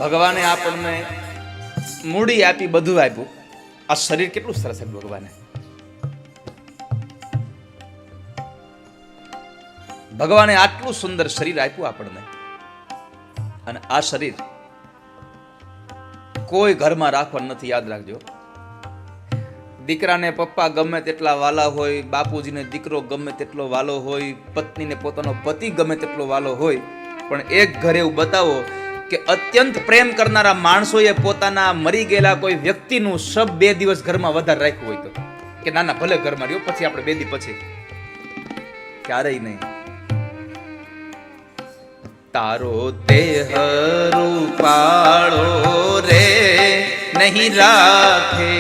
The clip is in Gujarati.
ભગવાને આપણને મૂડી આપી, બધું આપ્યું. આ શરીર કેટલું સરસ છે ભગવાને. ભગવાને આટલું સુંદર શરીર આપ્યું આપણને. અને આ શરીર કોઈ ઘરમાં રાખવાનું નથી, યાદ રાખજો. દીકરાને પપ્પા ગમે તેટલા વાલા હોય, બાપુજીને દીકરો ગમે તેટલો વાલો હોય, પત્નીને પોતાનો પતિ ગમે તેટલો વાલો હોય, પણ એક ઘરે એવું બતાવો કે અત્યંત પ્રેમ કરનારા માણસોએ પોતાના મરી ગયેલા કોઈ વ્યક્તિનું શબ 2 દિવસ ઘરમાં વધારે રાખ્યું હોય તો કે ના ના ભલે ઘરમાં રહ્યો, પછી આપણે 2 દી પછી, ક્યારેય નહીં. તારો દેહ રૂપાળો રે નહીં રાખે